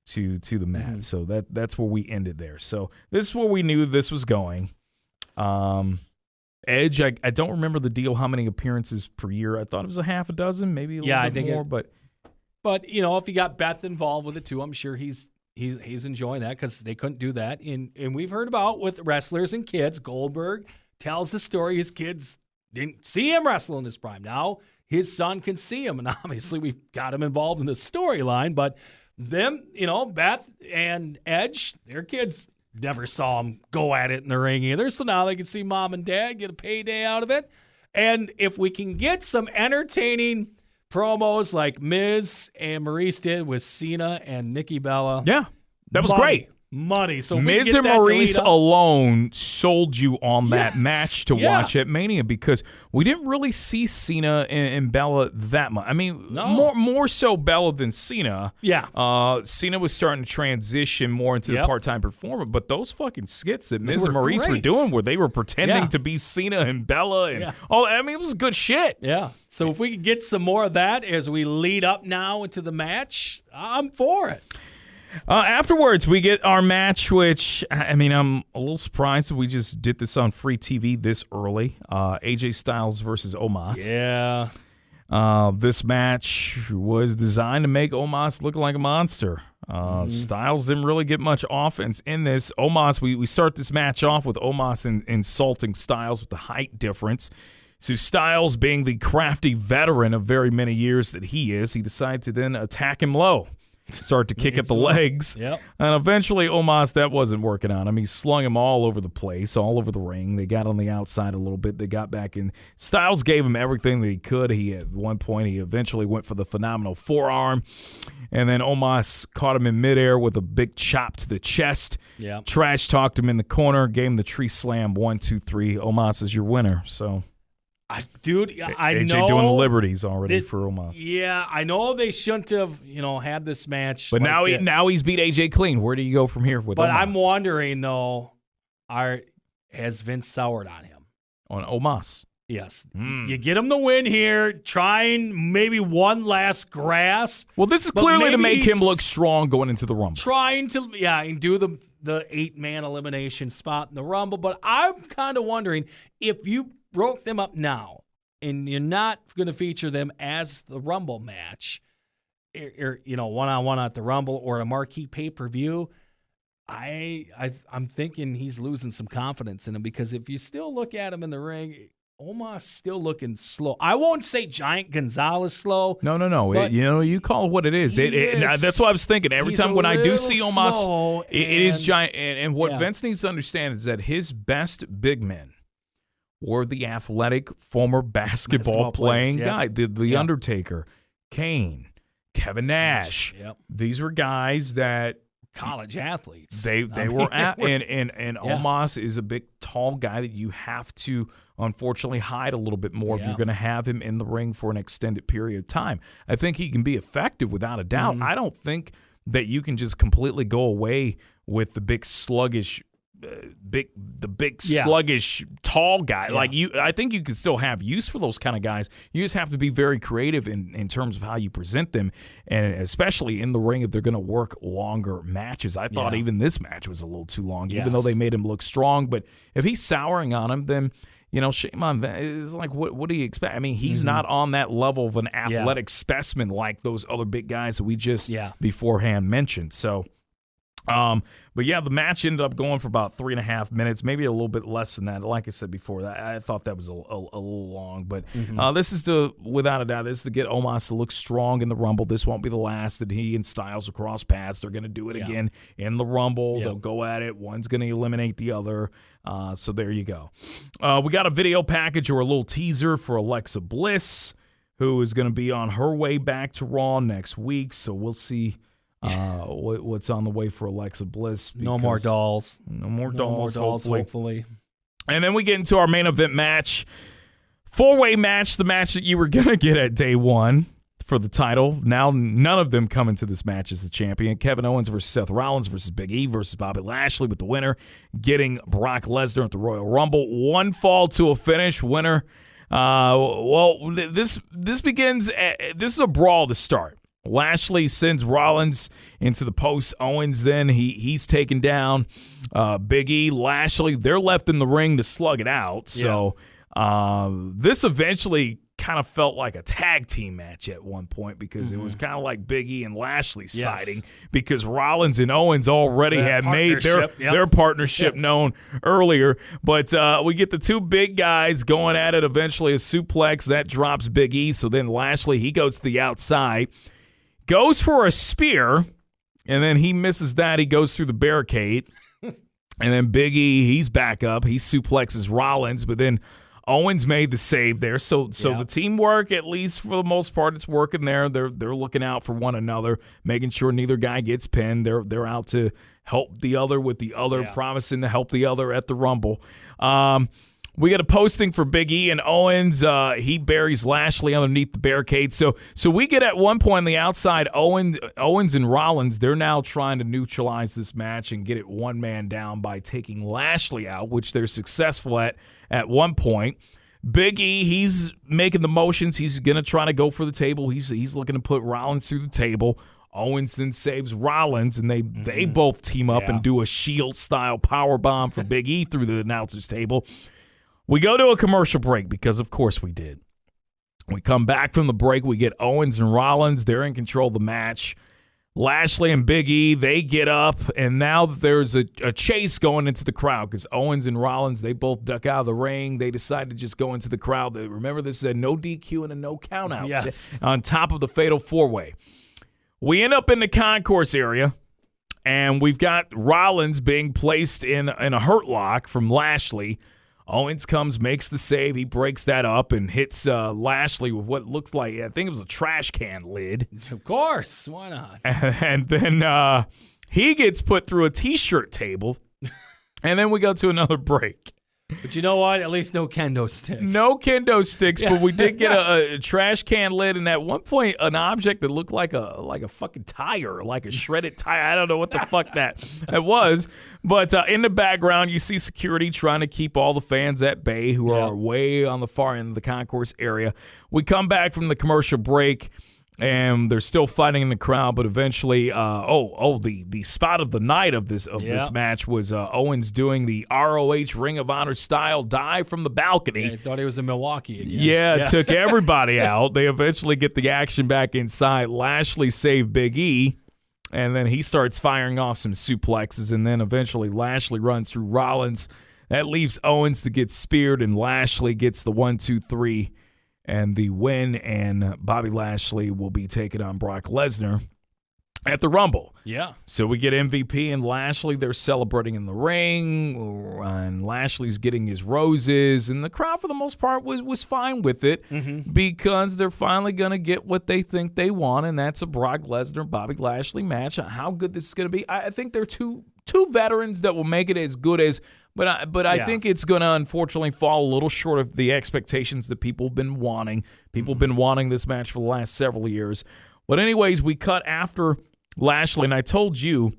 to the mat. So that's where we ended there. So this is where we knew this was going. Edge, I don't remember the deal, how many appearances per year. I thought it was a half a dozen, maybe a little bit more. But if you got Beth involved with it too, I'm sure he's he's enjoying that because they couldn't do that. And we've heard about with wrestlers and kids. Goldberg tells the story. His kids didn't see him wrestle in his prime. Now his son can see him, and obviously we got him involved in the storyline. But them, Beth and Edge, their kids never saw him go at it in the ring either. So now they can see mom and dad get a payday out of it. And if we can get some entertaining promos like Miz and Maurice did with Cena and Nikki Bella. Yeah, that was great. Money. So Miz and Maurice alone sold you on that match to watch at Mania because we didn't really see Cena and Bella that much. I mean, more so Bella than Cena. Yeah. Cena was starting to transition more into the part-time performer, but those fucking skits that Miz and Maurice were doing where they were pretending to be Cena and Bella and it was good shit. Yeah. So if we could get some more of that as we lead up now into the match, I'm for it. Afterwards, we get our match, which, I'm a little surprised that we just did this on free TV this early. AJ Styles versus Omos. Yeah. This match was designed to make Omos look like a monster. Styles didn't really get much offense in this. Omos, we start this match off with Omos insulting Styles with the height difference. So Styles, being the crafty veteran of very many years that he is, he decided to then attack him low. Start to kick at the legs. Yep. And eventually, Omos, that wasn't working on him. He slung him all over the place, all over the ring. They got on the outside a little bit. They got back in. Styles gave him everything that he could. At one point, he eventually went for the phenomenal forearm. And then Omos caught him in midair with a big chop to the chest. Yep. Trash talked him in the corner, gave him the tree slam, 1, 2, 3. Omos is your winner. So... Dude, I know. AJ doing the liberties already for Omos. Yeah, I know they shouldn't have, had this match. But like now he's beat AJ clean. Where do you go from here with Omos? But I'm wondering, though, has Vince soured on him? On Omos? Yes. You get him the win here, trying maybe one last grasp. Well, this is clearly to make him look strong going into the Rumble. Trying to, and do the 8-man elimination spot in the Rumble. But I'm kind of wondering if you broke them up now and you're not going to feature them as the Rumble match, or one-on-one at the Rumble or a marquee pay-per-view, I'm thinking he's losing some confidence in him, because if you still look at him in the ring, Omos still looking slow. I won't say Giant Gonzalez slow. No. You call it what it is. That's what I was thinking. Every time when I do see Omos, it is Giant. And what Vince needs to understand is that his best big men were the athletic former basketball playing guy, the Undertaker, Kane, Kevin Nash. Yep. These were guys that college athletes. They were at, and Omos is a big tall guy that you have to unfortunately hide a little bit more if you're going to have him in the ring for an extended period of time. I think he can be effective without a doubt. I don't think that you can just completely go away with the big sluggish sluggish tall guy. I think you can still have use for those kind of guys. You just have to be very creative in terms of how you present them, and especially in the ring if they're going to work longer matches. I thought even this match was a little too long, even though they made him look strong. But if he's souring on him, then shame on Vince. It's like, what do you expect? I mean, he's not on that level of an athletic specimen like those other big guys that we just beforehand mentioned. So. But the match ended up going for about 3.5 minutes, maybe a little bit less than that. Like I said before, I thought that was a little long. But this is without a doubt, this is to get Omos to look strong in the Rumble. This won't be the last that he and Styles will cross paths. They're going to do it again in the Rumble. They'll go at it. One's going to eliminate the other. So there you go. We got a video package or a little teaser for Alexa Bliss, who is going to be on her way back to Raw next week. So we'll see. What's on the way for Alexa Bliss. No more dolls. No more dolls, hopefully. And then we get into our main event match. 4-way match, the match that you were going to get at day one for the title. Now none of them come into this match as the champion. Kevin Owens versus Seth Rollins versus Big E versus Bobby Lashley, with the winner getting Brock Lesnar at the Royal Rumble. One fall to a finish. Winner. This begins. This is a brawl to start. Lashley sends Rollins into the post. Owens then he's taken down. Big E, Lashley, they're left in the ring to slug it out. So this eventually kind of felt like a tag team match at one point because it was kind of like Big E and Lashley siding because Rollins and Owens already had made their partnership known earlier. But we get the two big guys going at it, eventually a suplex. That drops Big E, so then Lashley, he goes to the outside, goes for a spear, and then he misses that. He goes through the barricade. And then Big E, he's back up. He suplexes Rollins, but then Owens made the save there. So the teamwork, at least for the most part, it's working there. They're looking out for one another, making sure neither guy gets pinned. They're out to help the other with the other, promising to help the other at the Rumble. We got a posting for Big E and Owens. He buries Lashley underneath the barricade. So we get at one point on the outside, Owens and Rollins, they're now trying to neutralize this match and get it one man down by taking Lashley out, which they're successful at one point. Big E, he's making the motions. He's going to try to go for the table. He's looking to put Rollins through the table. Owens then saves Rollins, and they both team up and do a Shield-style powerbomb for Big E through the announcer's table. We go to a commercial break because, of course, we did. We come back from the break. We get Owens and Rollins. They're in control of the match. Lashley and Big E, they get up, and now there's a chase going into the crowd because Owens and Rollins, they both duck out of the ring. They decide to just go into the crowd. Remember, this is a no DQ and a no countout on top of the Fatal 4-Way. We end up in the concourse area, and we've got Rollins being placed in a hurt lock from Lashley. Owens comes, makes the save. He breaks that up and hits Lashley with what looked like, I think it was a trash can lid. Of course. Why not? And then he gets put through a T-shirt table. And then we go to another break. But you know what? At least no kendo stick. No kendo sticks, but we did get a trash can lid, and at one point an object that looked like a fucking tire, like a shredded tire. I don't know what the fuck that was. But in the background, you see security trying to keep all the fans at bay who are way on the far end of the concourse area. We come back from the commercial break, and they're still fighting in the crowd, but eventually, the spot of the night of this match was Owens doing the ROH Ring of Honor style dive from the balcony. Yeah, I thought he was in Milwaukee again. Yeah, it took everybody out. They eventually get the action back inside. Lashley saved Big E, and then he starts firing off some suplexes, and then eventually Lashley runs through Rollins. That leaves Owens to get speared, and Lashley gets the 1-2-3. And the win, and Bobby Lashley will be taking on Brock Lesnar at the Rumble. Yeah. So we get MVP and Lashley. They're celebrating in the ring, and Lashley's getting his roses. And the crowd, for the most part, was fine with it because they're finally going to get what they think they want, and that's a Brock Lesnar-Bobby Lashley match. How good this is going to be, I think they're two veterans that will make it as good as, but I think it's going to unfortunately fall a little short of the expectations that people have been wanting. People have been wanting this match for the last several years. But anyways, we cut after Lashley, and I told you,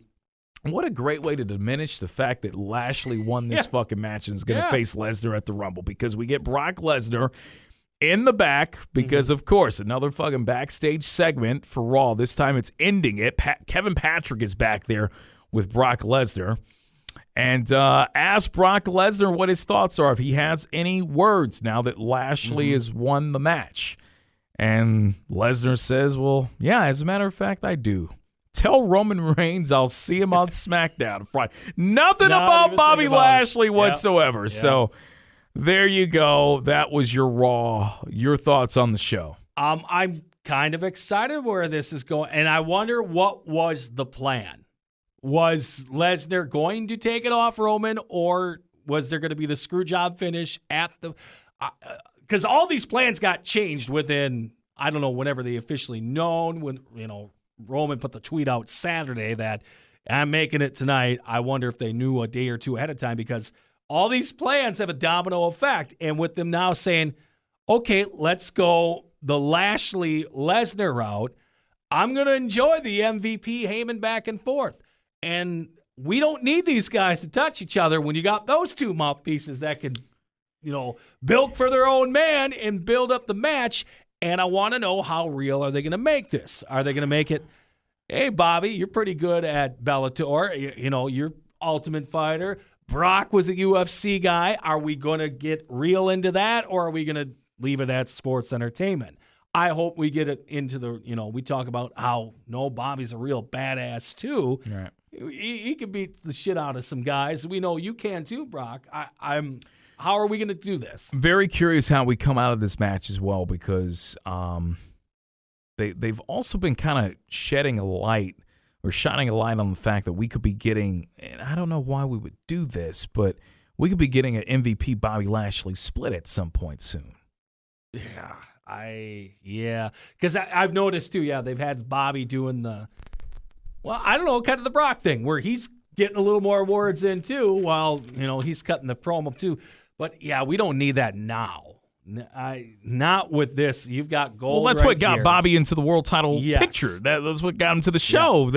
what a great way to diminish the fact that Lashley won this fucking match and is going to face Lesnar at the Rumble, because we get Brock Lesnar in the back because, of course, another fucking backstage segment for Raw. This time it's ending it. Kevin Patrick is back there with Brock Lesnar, and ask Brock Lesnar what his thoughts are, if he has any words now that Lashley has won the match. And Lesnar says, well, yeah, as a matter of fact, I do. Tell Roman Reigns I'll see him on SmackDown Friday. Nothing about Bobby Lashley whatsoever. Yep. So there you go. That was your Raw. Your thoughts on the show. I'm kind of excited where this is going, and I wonder what was the plan. Was Lesnar going to take it off Roman, or was there going to be the screw job finish at the because all these plans got changed within, I don't know, whenever they officially known, when, Roman put the tweet out Saturday that I'm making it tonight. I wonder if they knew a day or two ahead of time, because all these plans have a domino effect. And with them now saying, okay, let's go the Lashley-Lesnar route, I'm going to enjoy the MVP Heyman back and forth. And we don't need these guys to touch each other when you got those two mouthpieces that can, build for their own man and build up the match. And I want to know, how real are they going to make this? Are they going to make it, hey, Bobby, you're pretty good at Bellator. You're Ultimate Fighter. Brock was a UFC guy. Are we going to get real into that, or are we going to leave it at sports entertainment. I hope we get it into the, we talk about how, no, Bobby's a real badass too. Right. He could beat the shit out of some guys. We know you can too, Brock. How are we going to do this? Very curious how we come out of this match as well, because they've also been kind of shining a light on the fact that we could be getting, and I don't know why we would do this, but we could be getting an MVP Bobby Lashley split at some point soon. Yeah, because I've noticed too. Yeah, they've had Bobby doing kind of the Brock thing where he's getting a little more words in too, while he's cutting the promo too. But yeah, we don't need that now. Not with this. You've got gold. Well, that's right what got here. Bobby into the world title picture. That's what got him to the show.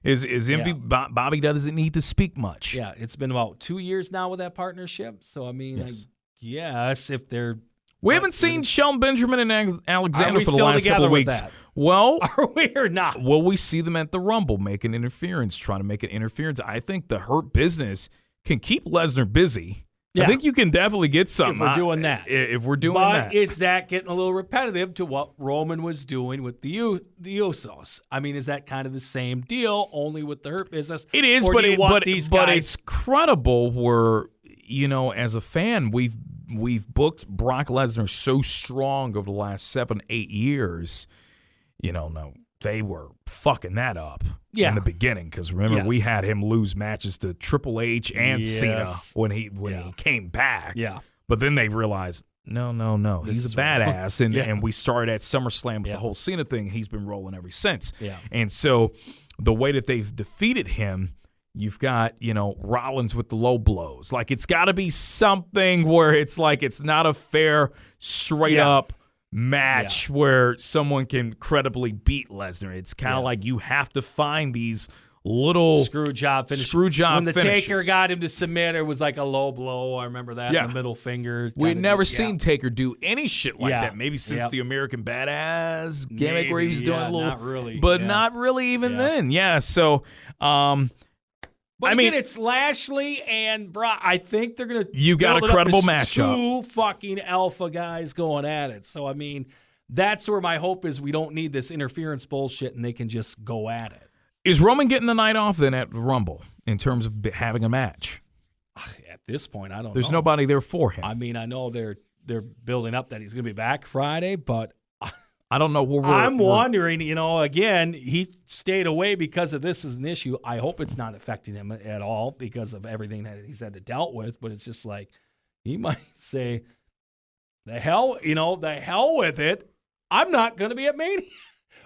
Bobby doesn't need to speak much. Yeah, it's been about 2 years now with that partnership. So I mean, I guess if they're We haven't seen Shelton Benjamin and Alexander for the last couple of weeks. That? Well, are we or not? Will we see them at the Rumble making interference, trying to make an interference? I think the Hurt Business can keep Lesnar busy. Yeah. I think you can definitely get something. If we're doing that. If we're doing that. But is that getting a little repetitive to what Roman was doing with the Usos? I mean, is that kind of the same deal, only with the Hurt Business? It is, but it's credible where, as a fan, we've booked Brock Lesnar so strong over the last 7-8 years. No, they were fucking that up in the beginning, because remember we had him lose matches to Triple H and Cena when he came back. Yeah, but then they realized no, he's a badass, and we started at SummerSlam with the whole Cena thing. He's been rolling ever since. Yeah, and so the way that they've defeated him. You've got, Rollins with the low blows. Like, it's got to be something where it's like it's not a fair, straight-up match where someone can credibly beat Lesnar. It's kind of like you have to find these little screw job finishes. When the Taker got him to submit, it was like a low blow. I remember that in the middle finger. We'd never seen Taker do any shit like that. Maybe since the American Badass gimmick where he was doing a little. Not really. But not really even then. Yeah, so... But again, it's Lashley and Brock. I think they're going to. You got a credible matchup. 2 fucking alpha guys going at it. So, I mean, that's where my hope is. We don't need this interference bullshit, and they can just go at it. Is Roman getting the night off then at Rumble in terms of having a match? At this point, I don't know. There's nobody there for him. I mean, I know they're building up that he's going to be back Friday, but. I don't know where I'm wondering, again, he stayed away because of this as an issue. I hope it's not affecting him at all because of everything that he's had to dealt with, but it's just like he might say, the hell with it. I'm not going to be at Mania.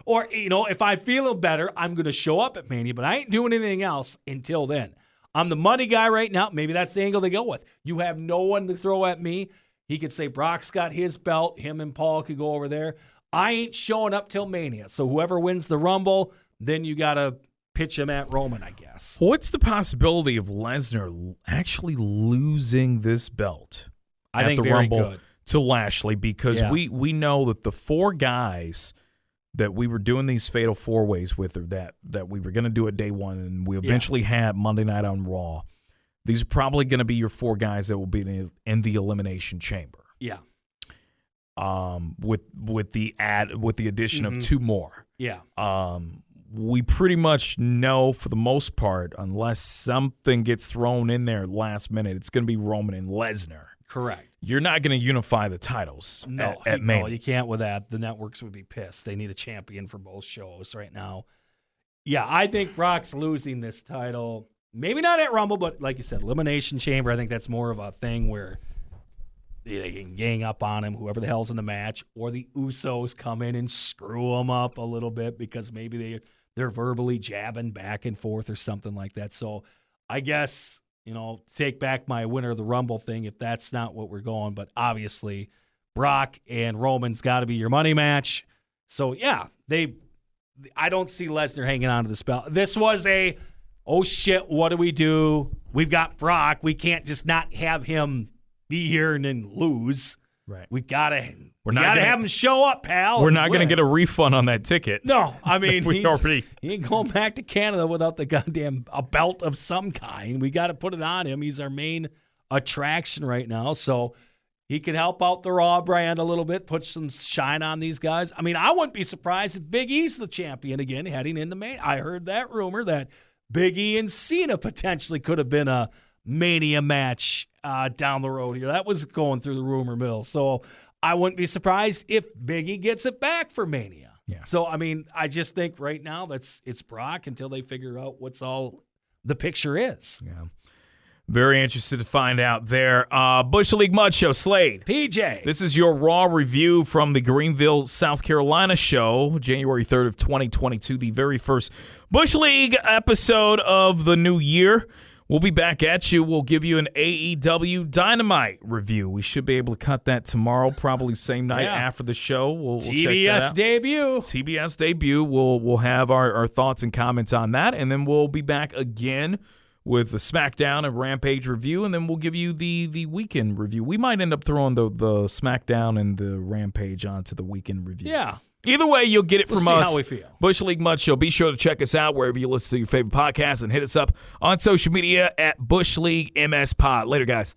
Or, if I feel better, I'm going to show up at Mania, but I ain't doing anything else until then. I'm the money guy right now. Maybe that's the angle they go with. You have no one to throw at me. He could say Brock's got his belt. Him and Paul could go over there. I ain't showing up till Mania. So whoever wins the Rumble, then you got to pitch him at Roman, I guess. What's the possibility of Lesnar actually losing this belt I at think the very Rumble good. to Lashley? Because we know that the 4 guys that we were doing these Fatal 4-Ways with, or that we were going to do at day 1, and we eventually had Monday Night on Raw, these are probably going to be your 4 guys that will be in the Elimination Chamber. Yeah. With the addition of 2 more. Yeah. We pretty much know for the most part, unless something gets thrown in there last minute, it's going to be Roman and Lesnar. Correct. You're not going to unify the titles at Mania. No, you can't with that. The networks would be pissed. They need a champion for both shows right now. Yeah, I think Brock's losing this title. Maybe not at Rumble, but like you said, Elimination Chamber, I think that's more of a thing where they can gang up on him, whoever the hell's in the match, or the Usos come in and screw him up a little bit because maybe they're verbally jabbing back and forth or something like that. So I guess, take back my winner of the Rumble thing if that's not what we're going. But obviously, Brock and Roman's got to be your money match. So, yeah, I don't see Lesnar hanging on to this belt. This was oh, shit, what do we do? We've got Brock. We can't just not have him be here and then lose. Right. We gotta have him show up, pal. We're not going to get a refund on that ticket. No, I mean he ain't going back to Canada without the goddamn a belt of some kind. We got to put it on him. He's our main attraction right now. So He can help out the Raw brand a little bit, put some shine on these guys. I mean, I wouldn't be surprised if Big E's the champion again heading into Mania. I heard that rumor that Big E and Cena potentially could have been a Mania match down the road here. That was going through the rumor mill. So I wouldn't be surprised if Big E gets it back for Mania. Yeah. So, I mean, I just think right now it's Brock until they figure out what's all the picture is. Yeah. Very interested to find out there. Bush League Mud Show, Slade PJ. This is your Raw review from the Greenville, South Carolina show, January 3rd of 2022, the very first Bush League episode of the new year. We'll be back at you. We'll give you an AEW Dynamite review. We should be able to cut that tomorrow, probably same night after the show. We'll check that out. TBS debut. We'll have our thoughts and comments on that, and then we'll be back again with the SmackDown and Rampage review, and then we'll give you the weekend review. We might end up throwing the SmackDown and the Rampage onto the weekend review. Yeah. Either way, you'll get it from us. We'll see how we feel. Bush League Mud Show. Be sure to check us out wherever you listen to your favorite podcast and hit us up on social media at Bush League MS Pod. Later, guys.